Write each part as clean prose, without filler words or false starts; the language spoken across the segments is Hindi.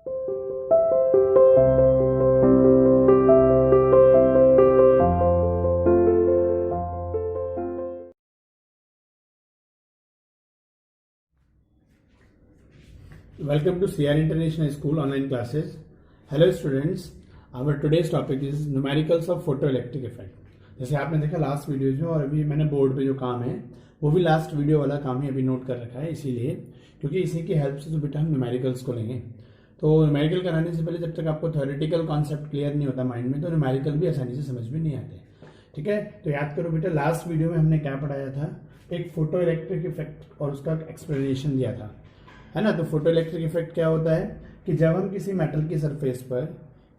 Welcome to CR International School online classes. Hello students, our today's topic is numericals of photoelectric effect. जैसे आपने देखा लास्ट वीडियोज में और अभी मैंने बोर्ड पे जो काम है वो भी लास्ट वीडियो वाला काम ही अभी नोट कर रखा है, इसीलिए क्योंकि इसी की हेल्प से तो बेटा हम न्यूमेरिकल्स को लेंगे। तो न्यूमेरिकल कराने से पहले जब तक आपको थ्योरेटिकल कॉन्सेप्ट क्लियर नहीं होता माइंड में तो न्यूमेरिकल भी आसानी से समझ में नहीं आते। ठीक है, तो याद करो बेटा लास्ट वीडियो में हमने क्या पढ़ाया था, एक फोटो इलेक्ट्रिक इफेक्ट और उसका एक्सप्लेनेशन दिया था, है ना। तो फोटो इलेक्ट्रिक इफेक्ट क्या होता है कि जब हम किसी मेटल की सरफेस पर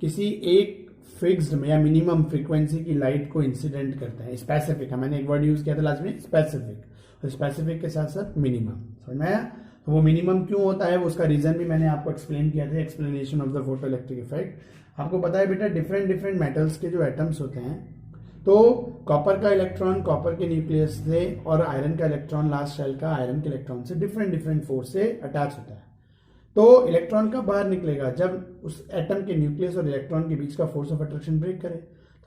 किसी एक फिक्स्ड या मिनिमम फ्रीक्वेंसी की लाइट को इंसिडेंट करते हैं, स्पेसिफिक, मैंने एक वर्ड यूज किया था लास्ट में स्पेसिफिक, और स्पेसिफिक के साथ साथ मिनिमम, समझ में आया। तो वो मिनिमम क्यों होता है, वो उसका रीजन भी मैंने आपको एक्सप्लेन किया था, explanation of the photo electric effect. आपको पता है बेटा डिफरेंट मेटल्स के जो एटम्स होते हैं, तो कॉपर का इलेक्ट्रॉन कॉपर के न्यूक्लियस से और आयरन का इलेक्ट्रॉन लास्ट शेल का आयरन के इलेक्ट्रॉन से डिफरेंट फोर्स से अटैच होता है। तो इलेक्ट्रॉन कब बाहर निकलेगा, जब उस एटम के न्यूक्लियस और इलेक्ट्रॉन के बीच का फोर्स ऑफ अट्रैक्शन ब्रेक करे।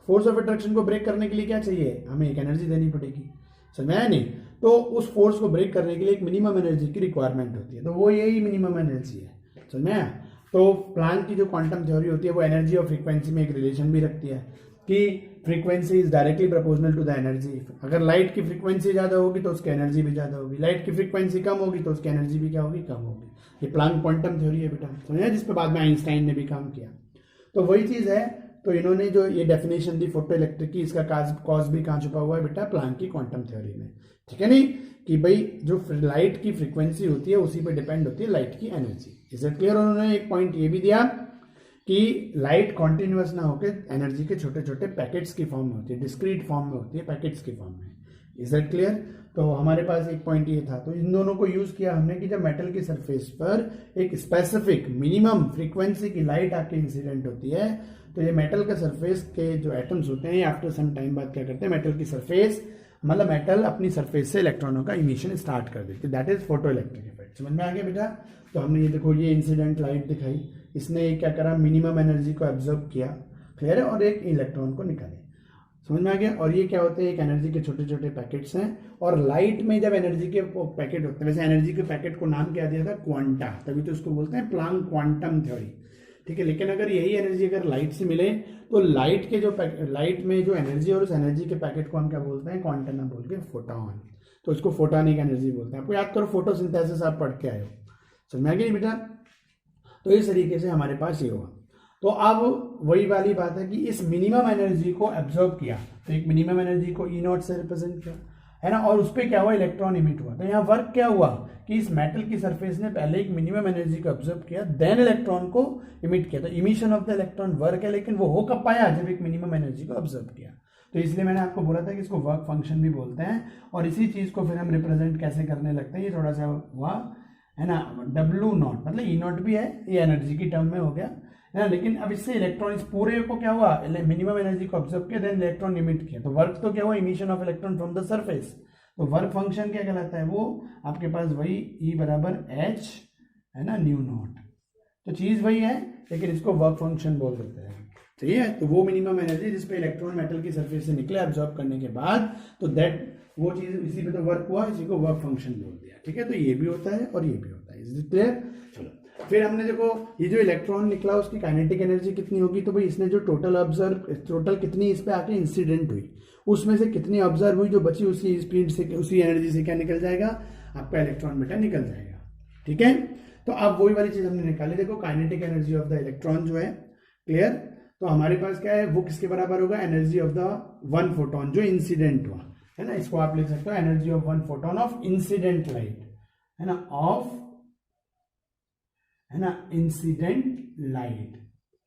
फोर्स ऑफ अट्रैक्शन को ब्रेक करने के लिए क्या चाहिए, हमें एक एनर्जी देनी पड़ेगी, समझ में आया नहीं। तो उस फोर्स को ब्रेक करने के लिए एक मिनिमम एनर्जी की रिक्वायरमेंट होती है, तो वो यही मिनिमम एनर्जी है, समझ में आया। तो प्लैंक की जो क्वांटम थ्योरी होती है वो एनर्जी और फ्रीक्वेंसी में एक रिलेशन भी रखती है कि frequency is directly proportional to the energy. अगर लाइट की फ्रीक्वेंसी ज्यादा होगी तो उसकी एनर्जी भी ज्यादा होगी, लाइट की फ्रीक्वेंसी कम होगी तो उसकी एनर्जी भी क्या होगी, कम होगी। ये प्लैंक क्वांटम थ्योरी है बेटा, समझा, जिस पे बाद में आइंस्टाइन ने भी काम किया। तो वही चीज है, तो इन्होंने जो ये डेफिनेशन दी फोटो इलेक्ट्रिक की, इसका कॉज भी कहाँ छुपा हुआ है बेटा, प्लैंक की क्वांटम थ्योरी में। ठीक है नहीं, कि भाई जो लाइट की फ्रीक्वेंसी होती है उसी पे डिपेंड होती है लाइट की एनर्जी। Is it clear. उन्होंने एक पॉइंट ये भी दिया कि लाइट कॉन्टिन्यूअस ना होकर एनर्जी के छोटे छोटे पैकेट्स की फॉर्म में होती है, डिस्क्रीट फॉर्म में होती है, पैकेट्स की फॉर्म में। Is that clear. तो हमारे पास एक पॉइंट ये था, तो इन दोनों को यूज किया हमने कि जब मेटल की सरफेस पर एक स्पेसिफिक मिनिमम फ्रीक्वेंसी की लाइट आके इंसिडेंट होती है, तो ये मेटल के सरफेस के जो एटम्स होते हैं आफ्टर सम टाइम बाद क्या करते हैं, मेटल की सरफेस मतलब मेटल अपनी सरफेस से इलेक्ट्रॉनों का इमिशन स्टार्ट कर देती है, that is photo electric effect. समझ में आ गया बेटा। तो हमने ये देखो ये इंसिडेंट लाइट दिखाई, इसने क्या करा, मिनिमम एनर्जी को एब्जॉर्ब किया, क्लियर है, और एक इलेक्ट्रॉन को निकाले, समझ में आ गया। और ये क्या होते हैं, एक एनर्जी के छोटे छोटे पैकेट्स हैं, और लाइट में जब एनर्जी के पैकेट होते हैं, वैसे एनर्जी के पैकेट को नाम क्या दिया था, क्वांटा, तभी तो उसको बोलते हैं प्लैंक क्वांटम थ्योरी। ठीक है, लेकिन अगर यही एनर्जी अगर लाइट से मिले तो लाइट के जो लाइट में जो एनर्जी और उस एनर्जी के पैकेट को हम क्या बोलते हैं, क्वांटम ना बोल के फोटॉन, तो इसको फोटॉनिक एनर्जी बोलते हैं। आपको याद करो फोटोसिंथेसिस आप पढ़ के आए हो, समझ में आ गया बेटा। तो इस तरीके से हमारे पास ये हुआ। तो अब वही वाली बात है कि इस मिनिमम एनर्जी को एब्जॉर्ब किया, तो एक मिनिमम एनर्जी को ई नॉट से रिप्रेजेंट किया, है ना, और उस पर क्या हुआ, इलेक्ट्रॉन इमिट हुआ। तो यहाँ वर्क क्या हुआ कि इस मेटल की सरफेस ने पहले एक मिनिमम एनर्जी को ऑब्जर्व किया, देन इलेक्ट्रॉन को इमिट किया। तो emission of the electron work है, लेकिन वो हो कब पाया, जब एक मिनिमम एनर्जी को ऑब्जर्व किया। तो इसलिए मैंने आपको बोला था कि इसको वर्क फंक्शन भी बोलते हैं, और इसी चीज को फिर हम रिप्रेजेंट कैसे करने लगते हैं, ये थोड़ा सा हुआ, है ना। डब्ल्यू नॉट मतलब ई नॉट भी है, ये एनर्जी की टर्म में हो गया, है ना। लेकिन अब इससे इलेक्ट्रॉन, इस पूरे को क्या हुआ, मिनिमम एनर्जी को ऑब्जर्व किया, देन इलेक्ट्रॉन इमिट किया। तो वर्क तो क्या हुआ, emission of electron from the surface. तो वर्क फंक्शन क्या कहलाता है, वो आपके पास वही E बराबर H, है ना, न्यू नॉट। तो चीज वही है, लेकिन इसको वर्क फंक्शन बोल देते हैं, ठीक है। तो वो मिनिमम एनर्जी जिसपे इलेक्ट्रॉन मेटल की सरफेस से निकले एब्जॉर्ब करने के बाद, तो दैट वो चीज इसी पे तो वर्क हुआ, इसी को वर्क फंक्शन बोल दिया, ठीक है। तो ये भी होता है और ये भी होता है, इज इट क्लियर। चलो फिर हमने देखो ये जो इलेक्ट्रॉन निकला उसकी काइनेटिक एनर्जी कितनी होगी, तो भाई इसने जो टोटल कितनी इस पे आके इंसिडेंट हुई, उसमें से कितनी ऑब्जर्व हुई, जो बची उसी स्पीड से उसी एनर्जी से क्या निकल जाएगा, आपका इलेक्ट्रॉन बेटा निकल जाएगा, ठीक है। तो अब वही वाली चीज हमने निकाली, देखो kinetic energy of the electron जो है, क्लियर। तो हमारे पास क्या है, वो किसके बराबर होगा, energy of the one photon जो इंसिडेंट हुआ, है ना। इसको आप लिख सकते हो energy of one photon of incident light, है ना, ऑफ, है ना, इंसिडेंट लाइट,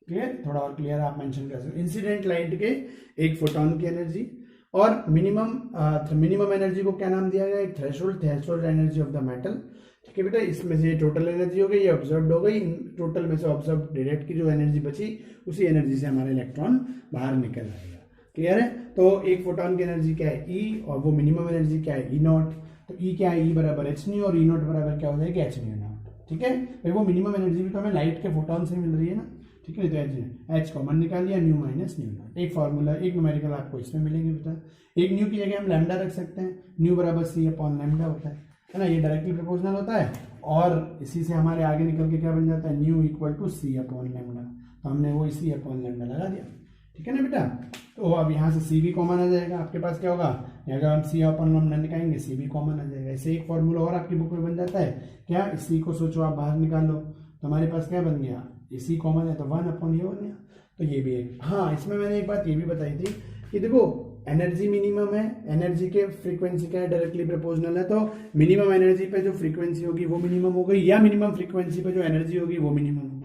क्लियर। थोड़ा और क्लियर आप मेंशन कर सकते हो, इंसिडेंट लाइट के एक फोटोन की एनर्जी, और मिनिमम एनर्जी को क्या नाम दिया गया, एक threshold energy of the metal, ठीक है बेटा। इसमें से टोटल एनर्जी हो गई, ये ऑब्जर्व हो गई, टोटल में से ऑब्जर्व डायरेक्ट की जो एनर्जी बची, उसी एनर्जी से हमारा इलेक्ट्रॉन बाहर निकल आएगा, क्लियर है। तो एक फोटोन की एनर्जी क्या है, ई, और वो मिनिमम एनर्जी क्या है, ई नॉट। तो ई क्या है, ई बराबर एच न्यू, और ई नॉट बराबर क्या हो जाएगी, एच न्यू नॉट, ठीक है भाई, वो मिनिमम एनर्जी भी तो हमें लाइट के फोटोन से मिल रही है ना, ठीक है। तो एच कॉमन निकाल लिया, न्यू माइनस न्यू नॉट, एक फार्मूला एक न्यूमेरिकल आपको इसमें मिलेंगे बेटा। एक न्यू की जगह हम लैम्डा रख सकते हैं, न्यू बराबर सी अपॉन लैम्डा होता है ना, ये डायरेक्टली प्रोपोर्शनल होता है, और इसी से हमारे आगे निकल के क्या बन जाता है, nu equal to C upon lambda, तो हमने वो सी अपॉन लैम्डा लगा दिया, ठीक है ना बेटा। तो अब यहाँ से सी भी कॉमन आ जाएगा, आपके पास क्या होगा, अगर हम सी अपॉन लैम्डा निकालेंगे सी भी कॉमन आ जाएगा। ऐसे एक फॉर्मूला और आपकी बुक में बन जाता है, क्या, इसी को सोचो आप बाहर निकाल लो, तो हमारे पास क्या बन गया, इसी कॉमन है तो 1 अपॉन ये बन गया, तो ये भी है। हाँ, इसमें मैंने एक बात ये भी बताई थी कि देखो एनर्जी मिनिमम है, एनर्जी के फ्रीक्वेंसी क्या है, डायरेक्टली प्रोपोर्शनल है, तो मिनिमम एनर्जी पे जो फ्रीक्वेंसी होगी वो मिनिमम हो गई, या मिनिमम फ्रीक्वेंसी पे जो एनर्जी होगी वो मिनिमम होगी।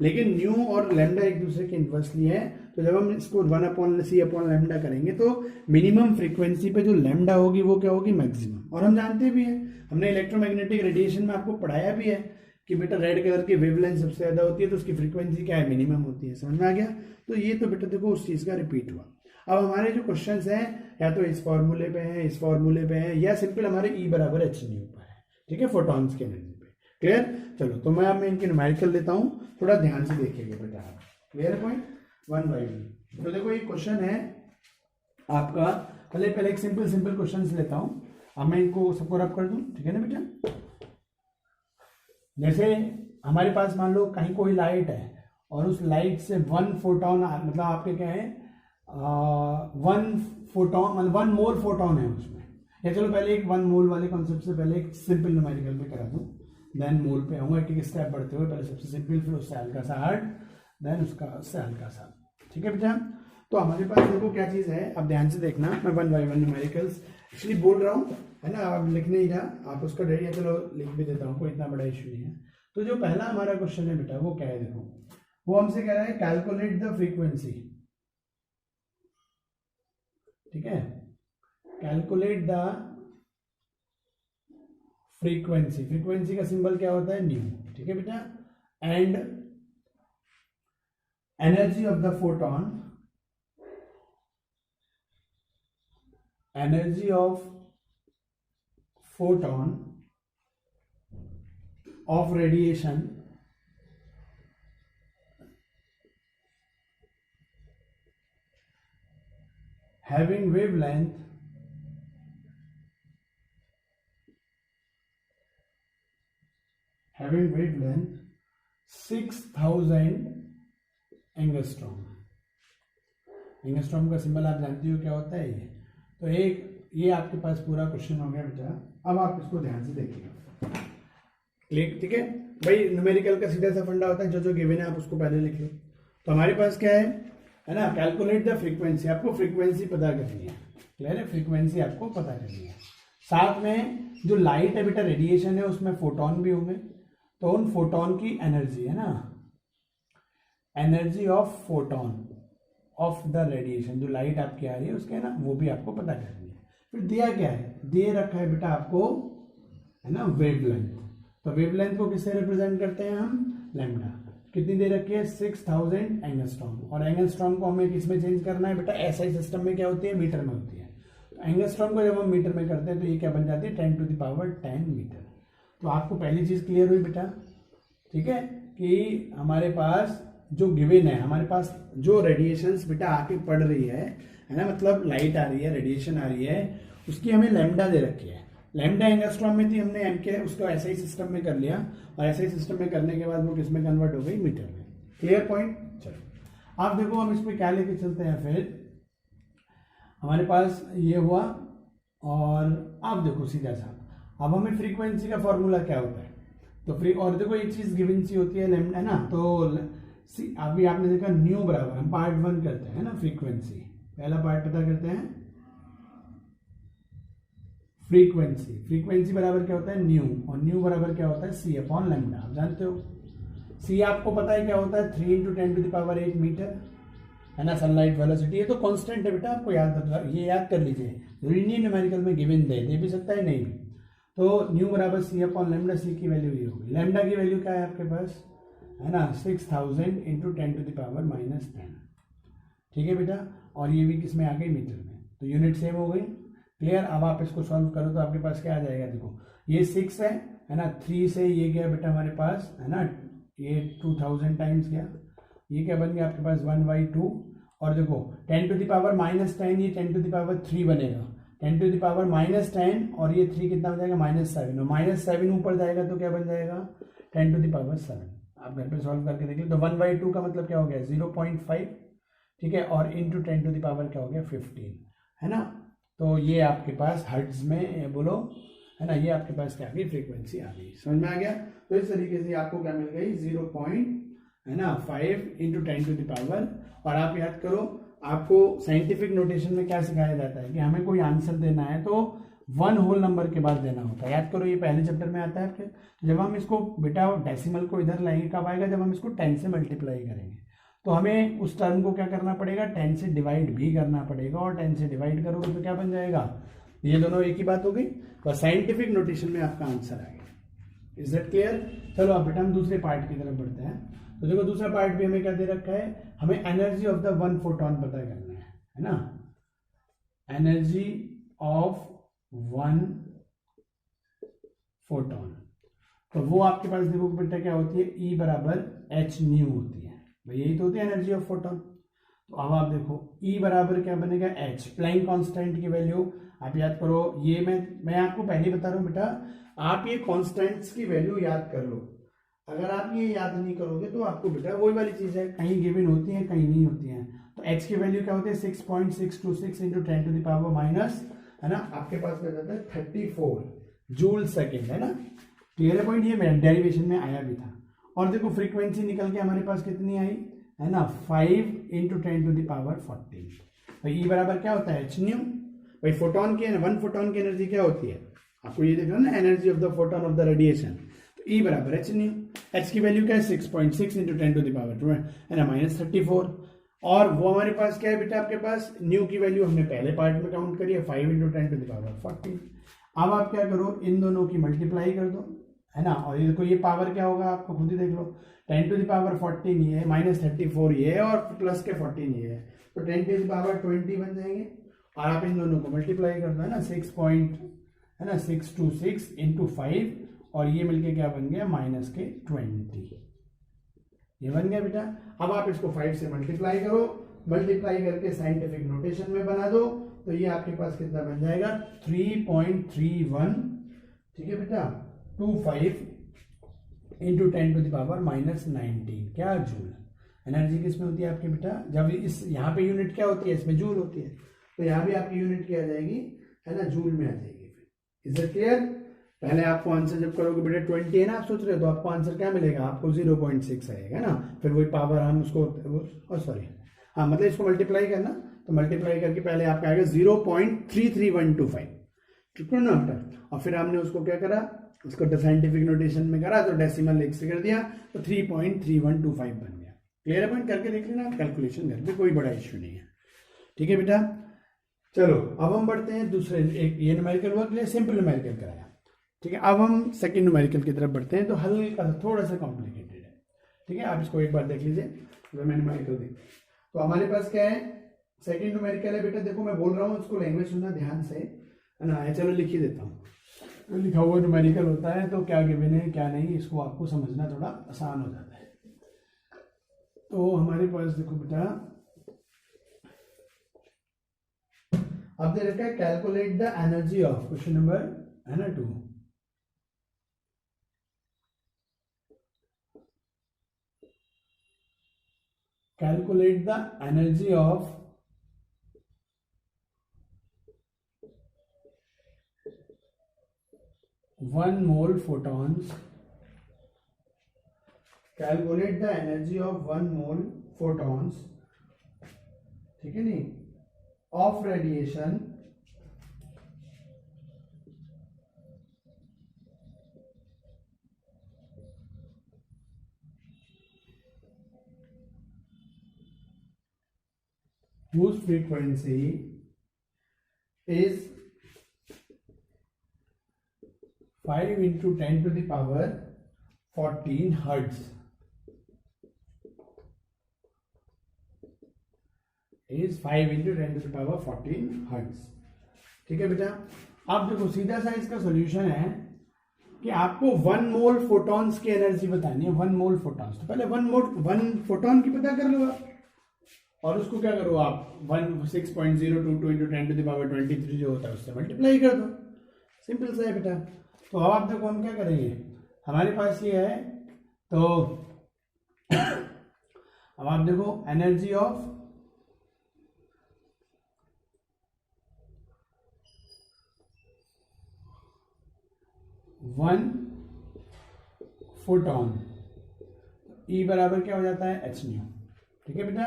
लेकिन न्यू और लैम्डा एक दूसरे के इन्वर्सली है, तो जब हम इसको 1 अपॉन सी अपॉन लैम्डा करेंगे तो मिनिमम फ्रीक्वेंसी पे जो लैम्डा होगी वो क्या होगी, मैक्सिमम। और हम जानते भी हैं, हमने इलेक्ट्रोमैग्नेटिक रेडिएशन में आपको पढ़ाया भी है कि बेटा रेड कलर की वेवलेंथ सबसे ज्यादा होती है तो उसकी फ्रीक्वेंसी क्या है, मिनिमम होती है। समझ में आ गया। तो ये तो बेटा देखो उस चीज का रिपीट हुआ। अब हमारे जो क्वेश्चंस हैं या तो इस फॉर्मूले पे हैं, इस फॉर्मूले पे हैं, या सिंपल हमारे ई बराबर एच न्यू पर है, ठीक है, फोटॉन्स की एनर्जी पे। क्लियर। चलो तो मैं अब इनकी न्यूमेरिकल देता हूँ, थोड़ा ध्यान से देखिएगा बेटा आप। क्लियर है पॉइंट 1 बाई 1। तो देखो ये क्वेश्चन है आपका, पहले एक सिंपल क्वेश्चन लेता हूँ, अब मैं इनको सबको रब कर दूं, ठीक है ना बेटा। जैसे हमारे पास मान लो कहीं कोई लाइट है और उस लाइट से 1 फोटोन, मतलब आपके क्या है 1 फोटोन, मतलब 1 मोल फोटोन है उसमें, या चलो पहले एक 1 मोल वाले कॉन्सेप्ट से पहले एक सिंपल न्यूमेरिकल पे करा दूं, देन मोल पे आऊंगा, एक स्टेप बढ़ते हुए, पहले सबसे सिंपल, फिर उससे हल्का सा हार्ड, देन उससे हल्का सा, ठीक है बेटा। तो हमारे पास देखो क्या चीज है, अब ध्यान से देखना, मैं 1 बाई 1 न्यूमेरिकल्स एक्चुअली बोल रहा हूँ, है ना, आप लिखने ही रहा, आप उसका डेट, या चलो लिख भी देता हूँ, कोई इतना बड़ा इशू नहीं है। तो जो पहला हमारा क्वेश्चन है बेटा वो क्या है, देखो वो हमसे कह रहा है कैलकुलेट द फ्रीक्वेंसी, ठीक है, कैलकुलेट द फ्रीक्वेंसी, फ्रीक्वेंसी का सिंबल क्या होता है, न्यू, ठीक है बेटा, and energy of the photon, energy of photon of radiation having wavelength 6000 angstrom. Angstrom का सिंबल आप जानती हो क्या होता है ये। तो एक ये आपके पास पूरा क्वेश्चन हो गया बेटा। अब आप इसको ध्यान से देखिएगा, क्लिक, ठीक है भाई। न्यूमेरिकल का सीधा सा फंडा होता है, जो गिवन है आप उसको पहले लिख लो। तो हमारे पास क्या है ना, कैलकुलेट द फ्रीक्वेंसी, आपको फ्रीक्वेंसी पता करनी है, क्लियर है, फ्रीक्वेंसी आपको पता करनी है। साथ में जो लाइट है बेटा, रेडिएशन है, उसमें फोटोन भी होंगे, तो उन फोटोन की एनर्जी है ना, energy of photon of the radiation, जो लाइट आपकी आ रही है उसके, है ना, वो भी आपको पता करनी है। फिर दिया क्या है, दे रखा है बेटा आपको, है ना, वेवलेंथ। तो वेवलेंथ को किससे रिप्रेजेंट करते हैं हम, लैम्डा। कितनी दे रखी है, 6000 एंगस्ट्रॉम। और एंगस्ट्रॉम को हमें किसमें चेंज करना है बेटा, एसआई सिस्टम में क्या होती है, मीटर में होती है। तो एंगस्ट्रॉम को जब हम मीटर में करते हैं तो ये क्या बन जाती है, 10⁻10 मीटर। तो आपको पहली चीज क्लियर हुई बेटा, ठीक है, कि हमारे पास जो गिवन है, हमारे पास जो रेडिएशंस बेटा आके पड़ रही है ना, मतलब लाइट आ रही है, रेडिएशन आ रही है, उसकी हमें लैम्डा दे रखी है। लैम्डा एंगस्ट्रॉम में थी, हमने एम के उसको एसआई सिस्टम में कर लिया, और एसआई सिस्टम में करने के बाद वो किस में कन्वर्ट हो गई, मीटर में। Clear point. चलो आप देखो हम इस पर क्या लेके चलते हैं। फिर हमारे पास ये हुआ, और आप देखो सीधा सा, अब हमें फ्रीक्वेंसी का फॉर्मूला क्या होता है, तो फ्री, और देखो एक चीज गिवन सी होती है लैम्डा, है ना। तो अभी आपने देखा न्यू बराबर, हम पार्ट 1 करते हैं ना, फ्रीक्वेंसी, पहला पार्ट पता करते हैं फ्रीक्वेंसी। फ्रीक्वेंसी बराबर क्या होता है, न्यू, और न्यू बराबर क्या होता है, सी अपॉन लैम्डा। आप जानते हो सी आपको पता है क्या होता है, 3 × 10⁸ मीटर, है ना, सनलाइट वेलोसिटी। ये तो कांस्टेंट है बेटा, आपको ये याद कर लीजिए, जरूरी नहीं न्यूमेरिकल में गिवन दे भी सकता है, नहीं भी। तो न्यू बराबर सी अपॉन लैम्डा, सी की वैल्यू ये होगी। लैम्डा की वैल्यू क्या है आपके पास, है ना, 6000 × 10⁻−10, ठीक है बेटा। और ये भी किस में आ गई, मीटर में, तो यूनिट सेम हो गई। क्लियर। अब आप इसको सॉल्व करो तो आपके पास क्या आ जाएगा, देखो ये 6 है है ना, 3 से ये गया बेटा हमारे पास, है ना, ये 2000 टाइम्स गया, ये क्या बन गया आपके पास 1/2, और देखो 10 टू द पावर -10, ये 10 टू द पावर 3 बनेगा, 10 टू द पावर -10 और ये 3 कितना हो जाएगा -7, और -7 ऊपर जाएगा तो क्या बन जाएगा 10 टू द पावर 7। आप घर पे सॉल्व करके देख लो, तो 1/2 का मतलब क्या हो गया 0.5, ठीक है, और इंटू 10 टू द पावर क्या हो गया 15, है ना। तो ये आपके पास हर्ट्ज में बोलो, है ना, ये आपके पास क्या आ गई फ्रीक्वेंसी आ गई, समझ में आ गया। तो इस तरीके से आपको क्या मिल गई 0.5 इंटू 10 टू द पावर। और आप याद करो, आपको साइंटिफिक नोटेशन में क्या सिखाया जाता है कि हमें कोई आंसर देना है तो 1 होल नंबर के बाद देना होता है। याद करो, ये पहले चैप्टर में आता है आपके। तो जब हम इसको बेटा डेसिमल को इधर लाएंगे कब आएगा, जब हम इसको 10 से मल्टीप्लाई करेंगे, तो हमें उस टर्म को क्या करना पड़ेगा 10 से डिवाइड भी करना पड़ेगा, और 10 से डिवाइड करोगे तो क्या बन जाएगा, ये दोनों एक ही बात हो गई। बस साइंटिफिक नोटेशन में आपका आंसर आ गया। Is that clear? चलो अब बेटा हम दूसरे पार्ट की तरफ बढ़ते हैं। तो देखो दूसरा पार्ट भी हमें क्या दे रखा है, हमें एनर्जी ऑफ द 1 फोटोन पता करना है ना, एनर्जी ऑफ 1 फोटोन। तो वो आपके पास देखो बेटा क्या होती है, E बराबर h न्यू होती है, भाई यही तो होती है एनर्जी ऑफ फोटोन। तो अब आप देखो E बराबर क्या बनेगा h, प्लैंक कांस्टेंट की वैल्यू आप याद करो, ये मैं आपको पहले ही बता रहा हूँ बेटा, आप ये कांस्टेंट्स की वैल्यू याद कर लो। अगर आप ये याद नहीं करोगे तो आपको बेटा वही वाली चीज है, कहीं गिवन होती है कहीं नहीं होती है। तो h की वैल्यू क्या होती है 6.626 into 10 to the power minus, है ना, आपके पास क्या जाता है 34 जूल सेकेंड, है ना। क्लियर है पॉइंट, ये डेरिवेशन में आया भी था। और देखो फ्रीक्वेंसी निकल के हमारे पास कितनी आई, है ना, 5 इंटू 10 टू द पावर 14। भाई ई बराबर क्या होता है h न्यू। भाई फोटोन की 1 फोटोन की एनर्जी क्या होती है, आपको ये देखना ना, energy of the photon of the radiation. तो ई बराबर h न्यू, h की वैल्यू क्या है 6.6 इंटू 10 टू द पावर 2, है ना, -34। और वो हमारे पास क्या है बेटा, आपके पास न्यू की वैल्यू हमने पहले पार्ट में काउंट करी है 5 इंटू 10 टू द पावर 14। अब आप क्या करो, इन दोनों की मल्टीप्लाई कर दो, है ना, और ये देखो ये पावर क्या होगा आपको खुद ही देख लो, 10 टू द पावर 14 ये है, -34 ये है, और प्लस के 14 ये है, तो 10 टू द पावर 20 बन जाएंगे। और आप इन दोनों को मल्टीप्लाई कर दो, है ना, 626 इंटू 5, और ये मिलके क्या बन गया -20, ये बन गया बेटा। अब आप इसको 5 से मल्टीप्लाई करो, मल्टीप्लाई करके साइंटिफिक नोटेशन में बना दो, तो ये आपके पास कितना बन जाएगा 3.31, ठीक है बेटा, 25 इंटू 10 टू द पावर -19 क्या जूल। एनर्जी किसमें होती है आपके बेटा, जब इस यहाँ पे यूनिट क्या होती है, इसमें जूल होती है, तो यहाँ भी आपकी यूनिट क्या आ जाएगी, है ना, जूल में आ जाएगी। Is it clear? पहले आपको आंसर जब करोगे बेटा 20 है ना, आप सोच रहे हो, तो आपको आंसर क्या मिलेगा, आपको 0.6 आएगा ना। फिर वही पावर हम उसको सॉरी हाँ मतलब इसको मल्टीप्लाई करना, तो मल्टीप्लाई करके पहले आपका आएगा 0.33125, ठीक है ना बेटा। और फिर हमने उसको क्या करा, उसको साइंटिफिक नोटेशन में करा, तो डेसिमल 1 से कर दिया, तो 3.3125 बन गया। क्लियर पॉइंट करके देख लेना कैलकुलेशन घर पे, कोई बड़ा इश्यू नहीं है, ठीक है बेटा। चलो अब हम बढ़ते हैं दूसरे, एक ये न्यूमेरिकल वर्क लिया, सिंपल न्यूमेरिकल कराया, ठीक है। अब हम सेकंड न्यूमेरिकल की तरफ बढ़ते हैं, तो हल्का सा थोड़ा सा कॉम्प्लिकेटेड है, ठीक है। आप इसको एक बार देख लीजिए, तो मैं न्यूमेरिकल देखता हूँ। तो हमारे पास क्या है, सेकंड न्यूमेरिकल है बेटा, देखो मैं बोल रहा हूँ, उसको लैंग्वेज सुनना ध्यान से, है ना। चलो लिख ही देता हूँ, तो लिखा हुआ न्यूमेरिकल होता है, तो क्या गिवन है क्या नहीं, इसको आपको समझना थोड़ा आसान हो जाता है। तो हमारे पास देखो बेटा, अब दे रखा है calculate the energy of, question number है ना 2, calculate the energy of one mole photons, calculate the energy of 1 mole photons, ठीक है नहीं, of radiation whose frequency is 5 into 10 to the power 14 hertz, is 5 into 10 to the power 14 hertz, ठीक है बेटा। अब देखो सीधा सा इसका सॉल्यूशन है, कि आपको 1 मोल फोटॉन्स की एनर्जी बतानी है, 1 मोल फोटॉन्स। तो पहले 1 फोटॉन की पता कर लो आप, और उसको क्या करो आप 6.022 इंटू 10⁻23 जो होता है उससे मल्टीप्लाई कर दो। सिंपल सा है बेटा। तो अब आप देखो हम क्या करेंगे, हमारे पास ये है, तो अब आप देखो energy of one photon, E बराबर क्या हो जाता है h न्यू। ठीक है बेटा।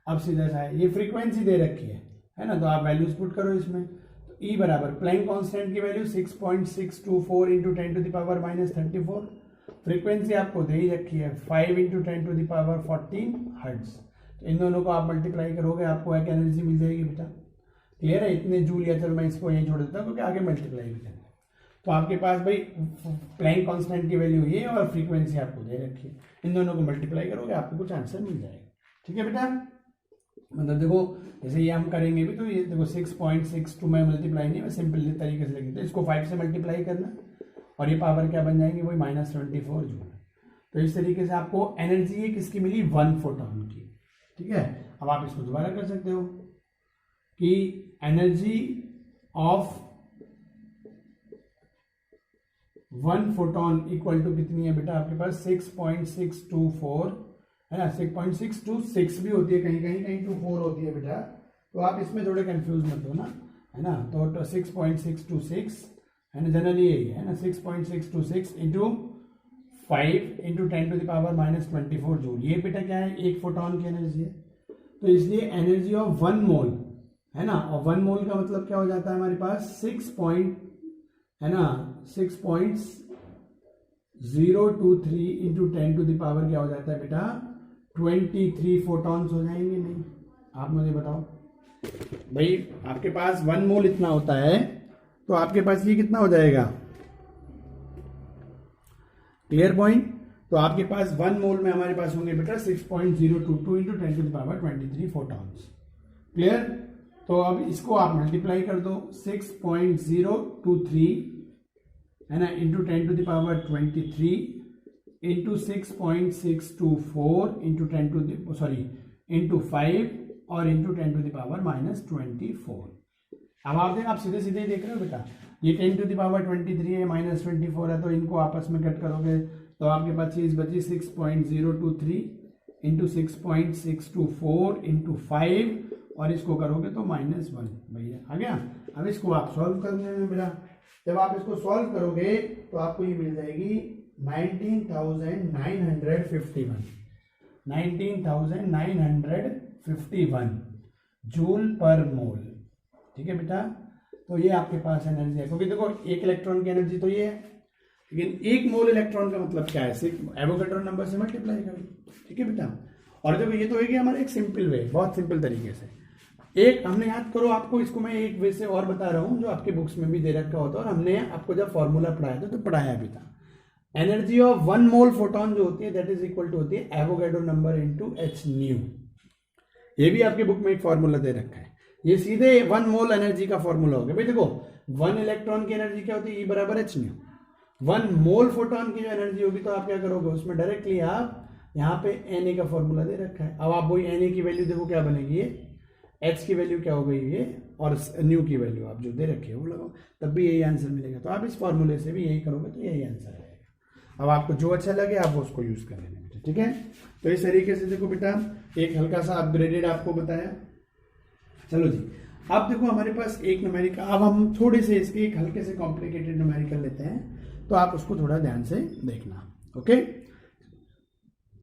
अब सीधा सा है, ये फ्रीक्वेंसी दे रखी है ना, तो आप वैल्यूज पुट करो इसमें। तो E बराबर प्लैंक कांस्टेंट की वैल्यू 6.624 इंटू 10⁻34। फ्रीक्वेंसी आपको दे ही रखी है 5 इंटू 10⁻14 हर्ट्ज। तो इन दोनों को आप मल्टीप्लाई करोगे, आपको एक एनर्जी मिल जाएगी बेटा। क्लियर है, इतने जूल या चलो मैं इसको यहीं छोड़ देता हूँ क्योंकि आगे मल्टीप्लाई भी करेंगे। तो आपके पास भाई प्लैंक कांस्टेंट की वैल्यू ये और फ्रीक्वेंसी आपको दे रखी है, इन दोनों को मल्टीप्लाई करोगे आपको कुछ आंसर मिल जाएगा। ठीक है बेटा। मतलब देखो जैसे ये हम करेंगे भी, तो ये देखो 6.62 में मल्टीप्लाई नहीं, मैं सिंपल तरीके से लिख देता हूँ, इसको 5 से मल्टीप्लाई करना और ये पावर क्या बन जाएंगे, वही -24 जूल। तो इस तरीके से आपको एनर्जी है किसकी मिली, 1 फोटॉन की। ठीक है। अब आप इसको दोबारा कर सकते हो कि energy of 1 photon equal to कितनी है बेटा, आपके पास 6.624 है ना, 6.626 भी होती है कहीं 24 होती है बेटा। तो आप इसमें थोड़े कंफ्यूज मत हो ना, है ना। तो 6.626 है ना, जनरली यही है ना, 6.626 इंटू 5 इंटू 10⁻24 जूल। ये बेटा क्या है, 1 फोटॉन की एनर्जी है। तो इसलिए एनर्जी ऑफ 1 मोल है ना, और 1 मोल का मतलब क्या हो जाता है हमारे पास 6.023 इंटू 10⁻, क्या हो जाता है बेटा 23 फोटॉन्स हो जाएंगे। नहीं, आप मुझे बताओ भाई, आपके पास 1 मोल इतना होता है तो आपके पास ये कितना हो जाएगा, क्लियर पॉइंट। तो आपके पास 1 मोल में हमारे पास होंगे बेटा 6.022 इंटू 10⁻23 फोटॉन्स। क्लियर। तो अब इसको आप मल्टीप्लाई कर दो, 6.023 है ना इंटू 10⁻23 इंटू 6.624 इंटू इंटू 5 और इंटू 10⁻24। अब आप सीधे सीधे देख रहे हो बेटा, ये 10⁻23 है, -24 है, तो इनको आपस में कट करोगे तो आपके पास चीज बची 6.023 इंटू 6.624 इंटू 5 और इसको करोगे तो -1 भैया आ गया। अब इसको आप सॉल्व करोगे बेटा, जब आप इसको सॉल्व करोगे तो आपको ये मिल जाएगी 19,951 जूल पर मोल। ठीक है बेटा। तो ये आपके पास एनर्जी है, क्योंकि देखो 1 इलेक्ट्रॉन की एनर्जी तो ये है, लेकिन 1 मोल इलेक्ट्रॉन का मतलब क्या है, सिर्फ एवोगैड्रो नंबर से मल्टीप्लाई करो। ठीक है बेटा। और देखो ये तो है कि हमारा एक सिंपल वे, बहुत सिंपल तरीके से एक हमने याद करो, आपको इसको मैं एक वे से और बता रहा हूं जो आपके बुक्स में भी दे रखा होता है, और हमने आपको जब फॉर्मूला पढ़ाया था तो पढ़ाया भी था। एनर्जी ऑफ 1 मोल फोटॉन जो होती है दैट इज इक्वल टू होती है Avogadro number into h new. ये भी आपके बुक में एक फॉर्मूला दे रखा है, ये सीधे 1 मोल एनर्जी का फॉर्मूला हो गया भाई। देखो 1 इलेक्ट्रॉन की एनर्जी क्या होती है, E बराबर h न्यू। 1 मोल फोटॉन की जो एनर्जी होगी तो आप क्या करोगे, उसमें डायरेक्टली आप यहाँ पे Na का फॉर्मूला दे रखा है। अब आप वही Na की वैल्यू देखो क्या बनेगी, ये h की वैल्यू क्या हो गई ये, और न्यू की वैल्यू आप जो दे रखी है वो लगाओ, तब भी यही आंसर मिलेगा। तो आप इस फॉर्मूले से भी यही करोगे तो यही आंसर आएगा। अब आपको जो अच्छा लगे आप उसको यूज कर लेना बेटा। ठीक है। तो इस तरीके से देखो बेटा, एक हल्का सा अपग्रेडेड आपको बताया। चलो जी, अब देखो हमारे पास एक न्यूमेरिकल, अब हम थोड़े से इसके एक हल्के से कॉम्प्लिकेटेड न्यूमेरिकल लेते हैं, तो आप उसको थोड़ा ध्यान से देखना। ओके।